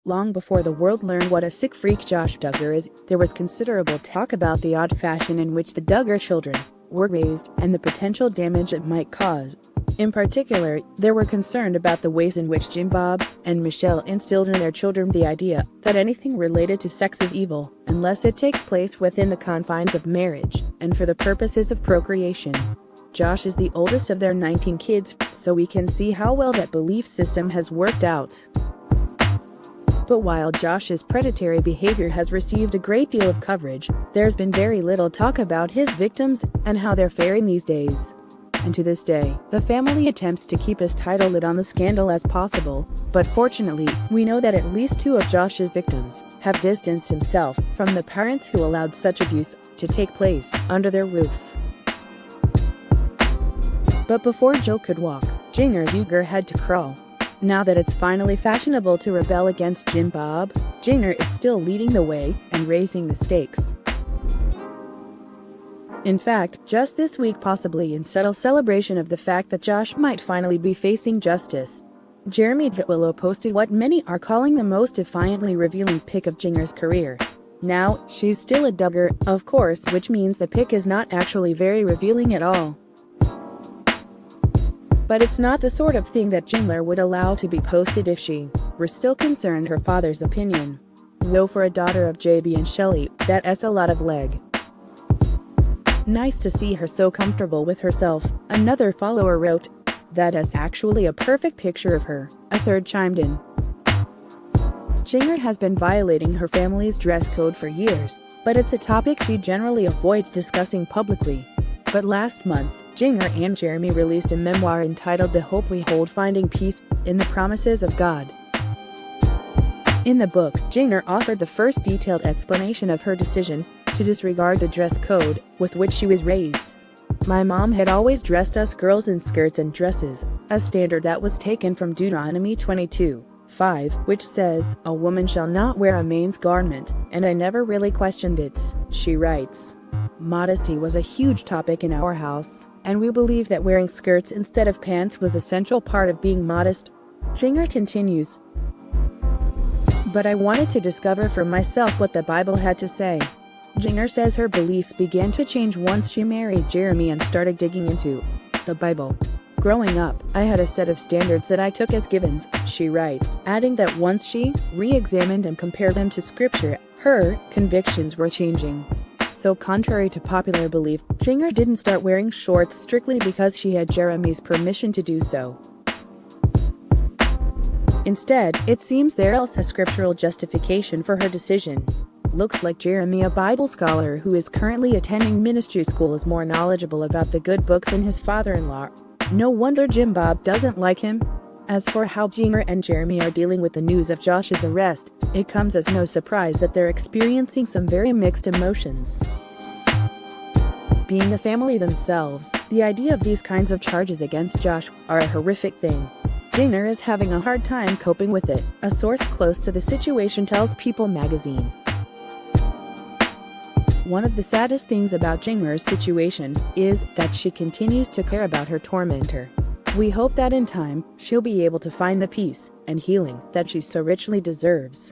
Long before the world learned what a sick freak Josh Duggar is, there was considerable talk about the odd fashion in which the Duggar children were raised and the potential damage it might cause. In particular, they were concerned about the ways in which Jim Bob and Michelle instilled in their children the idea that anything related to sex is evil, unless it takes place within the confines of marriage and for the purposes of procreation. Josh is the oldest of their 19 kids, so we can see how well that belief system has worked out. But while Josh's predatory behavior has received a great deal of coverage, there's been very little talk about his victims and how they're faring these days. And to this day, the family attempts to keep as tight a lid on the scandal as possible, but fortunately, we know that at least 2 of Josh's victims have distanced himself from the parents who allowed such abuse to take place under their roof. But before Jill could walk, Jinger Duggar had to crawl. Now that it's finally fashionable to rebel against Jim Bob, Jinger is still leading the way and raising the stakes. In fact, just this week, possibly in subtle celebration of the fact that Josh might finally be facing justice, Jeremy Whitwillow posted what many are calling the most defiantly revealing pic of Jinger's career. Now, she's still a Duggar, of course, which means the pic is not actually very revealing at all. But it's not the sort of thing that Jinger would allow to be posted if she were still concerned her father's opinion. Though for a daughter of JB and Shelley, that's a lot of leg. Nice to see her so comfortable with herself, another follower wrote. That is actually a perfect picture of her, a third chimed in. Jinger has been violating her family's dress code for years, but it's a topic she generally avoids discussing publicly. But last month, Jinger and Jeremy released a memoir entitled The Hope We Hold: Finding Peace in the Promises of God. In the book, Jinger offered the first detailed explanation of her decision to disregard the dress code with which she was raised. My mom had always dressed us girls in skirts and dresses, a standard that was taken from Deuteronomy 22:5, which says, "A woman shall not wear a man's garment," and I never really questioned it, she writes. Modesty was a huge topic in our house, and we believed that wearing skirts instead of pants was a central part of being modest. Jinger continues. But I wanted to discover for myself what the Bible had to say. Jinger says her beliefs began to change once she married Jeremy and started digging into the Bible. Growing up, I had a set of standards that I took as givens, she writes, adding that once she re-examined and compared them to scripture, her convictions were changing. So contrary to popular belief, Jinger didn't start wearing shorts strictly because she had Jeremy's permission to do so. Instead, it seems there's a scriptural justification for her decision. Looks like Jeremy, a Bible scholar who is currently attending ministry school, is more knowledgeable about the good book than his father-in-law. No wonder Jim Bob doesn't like him. As for how Jinger and Jeremy are dealing with the news of Josh's arrest, it comes as no surprise that they're experiencing some very mixed emotions. Being a family themselves, the idea of these kinds of charges against Josh are a horrific thing. Jinger is having a hard time coping with it, a source close to the situation tells People magazine. One of the saddest things about Jinger's situation is that she continues to care about her tormentor. We hope that in time, she'll be able to find the peace and healing that she so richly deserves.